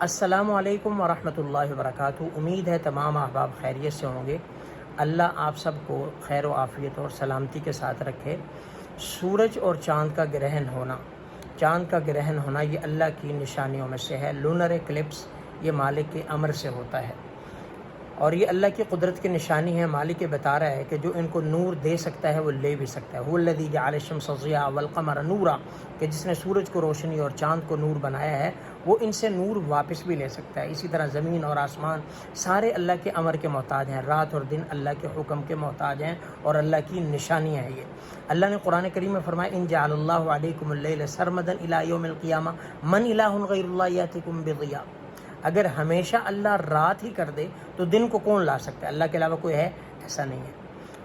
السلام علیکم ورحمۃ اللہ وبرکاتہ۔ امید ہے تمام احباب خیریت سے ہوں گے۔ اللہ آپ سب کو خیر و عافیت اور سلامتی کے ساتھ رکھے۔ سورج اور چاند کا گرہن ہونا یہ اللہ کی نشانیوں میں سے ہے۔ لونر ایکلپس یہ مالک کے امر سے ہوتا ہے اور یہ اللہ کی قدرت کی نشانی ہے۔ مالک بتا رہا ہے کہ جو ان کو نور دے سکتا ہے وہ لے بھی سکتا ہے۔ هو الذی جعل الشمس ضیاء والقمر نورا، کہ جس نے سورج کو روشنی اور چاند کو نور بنایا ہے وہ ان سے نور واپس بھی لے سکتا ہے۔ اسی طرح زمین اور آسمان سارے اللہ کے امر کے محتاج ہیں، رات اور دن اللہ کے حکم کے محتاج ہیں اور اللہ کی نشانیاں ہیں یہ۔ اللہ نے قرآن کریم میں فرمایا ان جعل اللہ علیکم اللیل سرمدا الی یوم القیامہ من الہ غیر اللہ یاتیکم بضیاء، اگر ہمیشہ اللہ رات ہی کر دے تو دن کو کون لا سکتا ہے؟ اللہ کے علاوہ کوئی ہے؟ ایسا نہیں ہے۔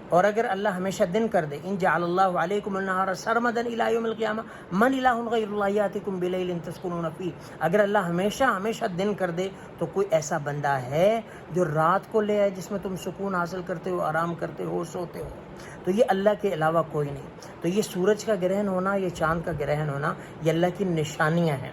اور اگر اللہ ہمیشہ دن کر دے ان جعل اللہ علیکم النہار سرمدا الی یوم القیامہ من الہ غیر اللہ یاتیکم بلیل تسکنون فیہ، اگر اللہ ہمیشہ دن کر دے تو کوئی ایسا بندہ ہے جو رات کو لے آئے جس میں تم سکون حاصل کرتے ہو، آرام کرتے ہو، سوتے ہو؟ تو یہ اللہ کے علاوہ کوئی نہیں۔ تو یہ سورج کا گرہن ہونا، یہ چاند کا گرہن ہونا، یہ اللہ کی نشانیاں ہیں۔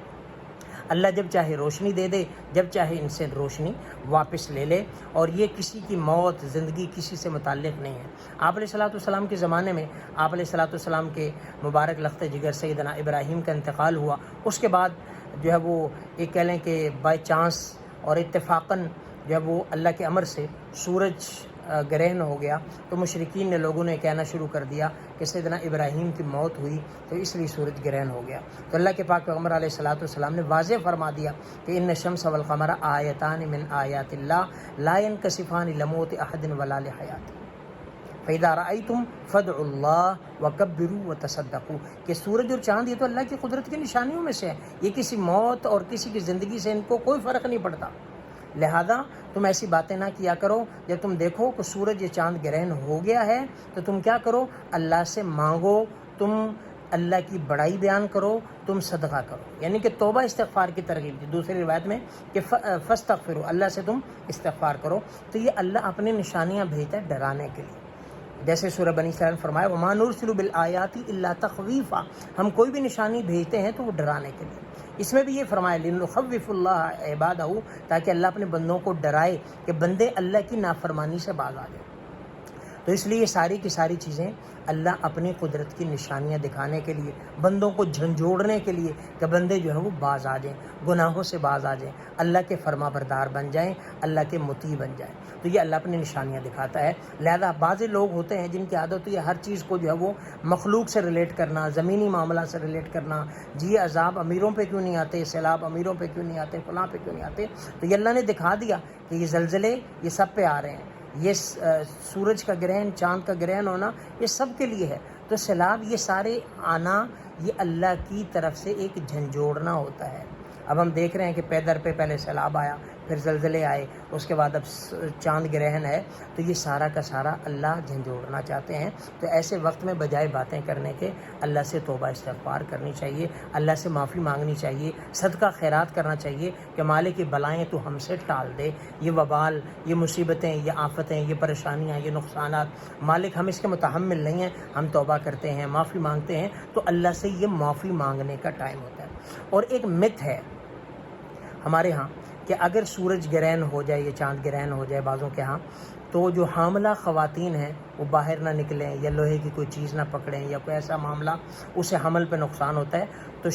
اللہ جب چاہے روشنی دے دے، جب چاہے ان سے روشنی واپس لے لے، اور یہ کسی کی موت زندگی کسی سے متعلق نہیں ہے۔ آپ علیہ الصلوۃ والسلام کے زمانے میں آپ علیہ الصلوۃ والسلام کے مبارک لخت جگر سیدنا ابراہیم کا انتقال ہوا۔ اس کے بعد جو ہے وہ ایک کہہ لیں کہ بائی چانس اور اتفاقاً جو ہے وہ اللہ کے امر سے سورج گرہن ہو گیا، تو مشرکین نے لوگوں نے کہنا شروع کر دیا کہ سیدنا ابراہیم کی موت ہوئی تو اس لیے سورج گرہن ہو گیا۔ تو اللہ کے پاک پیغمبر علیہ الصلوۃ والسلام نے واضح فرما دیا کہ ان الشمس والقمر آیتان من آیات اللہ لا ينکسفان لموت احد ولا لحیات فَإِذَا رَأَيْتُمْ فَادْعُوا اللَّهَ وَكَبِّرُوا وَتَصَدَّقُوا، کہ سورج اور چاند یہ تو اللہ کی قدرت کی نشانیوں میں سے ہے، یہ کسی موت اور کسی کی زندگی سے ان کو کوئی فرق نہیں پڑتا۔ لہذا تم ایسی باتیں نہ کیا کرو۔ جب تم دیکھو کہ سورج یا چاند گرہن ہو گیا ہے تو تم کیا کرو؟ اللہ سے مانگو، تم اللہ کی بڑائی بیان کرو، تم صدقہ کرو، یعنی کہ توبہ استغفار کی ترغیب دی۔ دوسری روایت میں کہ فاستغفروا، اللہ سے تم استغفار کرو۔ تو یہ اللہ اپنی نشانیاں بھیجتا ہے ڈرانے کے لیے، جیسے سورہ بنی اسرائیل نے فرمایا وَمَا نُرْسِلُ بِالْآيَاتِ إِلَّا تَخْوِيفًا، ہم کوئی بھی نشانی بھیجتے ہیں تو وہ ڈرانے کے لیے۔ اس میں بھی یہ فرمایا لِنُخَوِّفُ اللَّهَ عِبَادَهُ، تاکہ اللہ اپنے بندوں کو ڈرائے کہ بندے اللہ کی نافرمانی سے باز آ جائیں۔ تو اس لیے یہ ساری کی ساری چیزیں اللہ اپنی قدرت کی نشانیاں دکھانے کے لیے، بندوں کو جھنجھوڑنے کے لیے کہ بندے جو ہیں وہ باز آ جائیں، گناہوں سے باز آ جائیں، اللہ کے فرما بردار بن جائیں، اللہ کے مطیع بن جائیں۔ تو یہ اللہ اپنی نشانیاں دکھاتا ہے۔ لہذا بعض لوگ ہوتے ہیں جن کی عادت ہے ہر چیز کو جو ہے وہ مخلوق سے ریلیٹ کرنا، زمینی معاملہ سے ریلیٹ کرنا، جی عذاب امیروں پہ کیوں نہیں آتے، سیلاب امیروں پہ کیوں نہیں آتے، فلاں پہ کیوں نہیں آتے۔ تو یہ اللہ نے دکھا دیا کہ یہ زلزلے یہ سب پہ آ رہے ہیں، یہ سورج کا گرہن، چاند کا گرہن ہونا یہ سب کے لیے ہے۔ تو سیلاب یہ سارے آنا یہ اللہ کی طرف سے ایک جھنجھوڑنا ہوتا ہے۔ اب ہم دیکھ رہے ہیں کہ پیدر پہ پہلے سیلاب آیا، پھر زلزلے آئے، اس کے بعد اب چاند گرہن ہے، تو یہ سارا کا سارا اللہ جھنجھوڑنا چاہتے ہیں۔ تو ایسے وقت میں بجائے باتیں کرنے کے اللہ سے توبہ استغفار کرنی چاہیے، اللہ سے معافی مانگنی چاہیے، صدقہ خیرات کرنا چاہیے کہ مالک کی بلائیں تو ہم سے ٹال دے، یہ وبال، یہ مصیبتیں، یہ آفتیں، یہ پریشانیاں، یہ نقصانات، مالک ہم اس کے متحمل نہیں ہیں، ہم توبہ کرتے ہیں، معافی مانگتے ہیں۔ تو اللہ سے یہ معافی مانگنے کا ٹائم ہوتا ہے۔ اور ایک مت ہے ہمارے ہاں کہ اگر سورج گرہن ہو جائے یا چاند گرہن ہو جائے بعضوں کے ہاں، تو جو حاملہ خواتین ہیں وہ باہر نہ نکلیں یا لوہے کی کوئی چیز نہ پکڑیں یا کوئی ایسا معاملہ، اسے حمل پہ نقصان ہوتا ہے۔ تو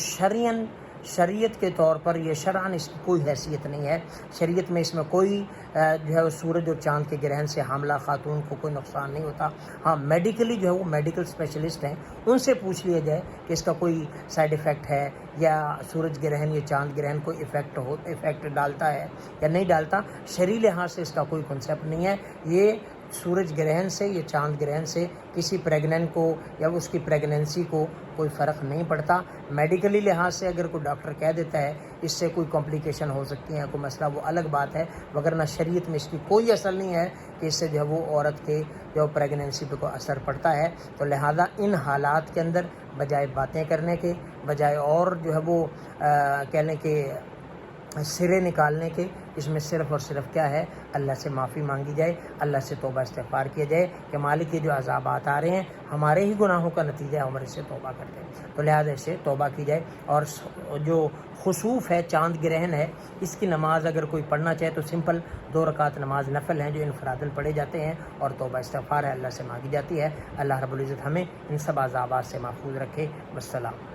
شریعت کے طور پر یہ شرعاً اس کی کوئی حیثیت نہیں ہے، شریعت میں اس میں کوئی جو ہے سورج اور چاند کے گرہن سے حاملہ خاتون کو کوئی نقصان نہیں ہوتا۔ ہاں میڈیکلی جو ہے وہ میڈیکل اسپیشلسٹ ہیں، ان سے پوچھ لیا جائے کہ اس کا کوئی سائیڈ ایفیکٹ ہے یا سورج گرہن یا چاند گرہن کوئی ایفیکٹ ڈالتا ہے یا نہیں ڈالتا۔ شرعی لحاظ سے اس کا کوئی کنسیپٹ نہیں ہے۔ یہ سورج گرہن سے یا چاند گرہن سے کسی پریگننٹ کو یا اس کی پریگننسی کو کوئی فرق نہیں پڑتا۔ میڈیکلی لحاظ سے اگر کوئی ڈاکٹر کہہ دیتا ہے اس سے کوئی کمپلیکیشن ہو سکتی ہیں، کوئی مسئلہ، وہ الگ بات ہے، وگرنہ شریعت میں اس کی کوئی اثر نہیں ہے کہ اس سے جو ہے وہ عورت کے جو پریگننسی پہ کوئی اثر پڑتا ہے۔ تو لہذا ان حالات کے اندر بجائے باتیں کرنے کے، بجائے اور جو ہے وہ کہنے کے سرے نکالنے کے، اس میں صرف اور صرف کیا ہے، اللہ سے معافی مانگی جائے، اللہ سے توبہ استغفار کیا جائے کہ مالک یہ جو عذابات آ رہے ہیں ہمارے ہی گناہوں کا نتیجہ ہے، عمر سے توبہ کرتے ہیں، تو لہٰذا اس سے توبہ کی جائے۔ اور جو خسوف ہے، چاند گرہن ہے، اس کی نماز اگر کوئی پڑھنا چاہے تو سمپل 2 رکعت نماز نفل ہیں جو انفراداً پڑھے جاتے ہیں، اور توبہ استغفار ہے اللہ سے مانگی جاتی ہے۔ اللہ رب العزت ہمیں ان سب عذابات سے محفوظ رکھے۔ والسلام۔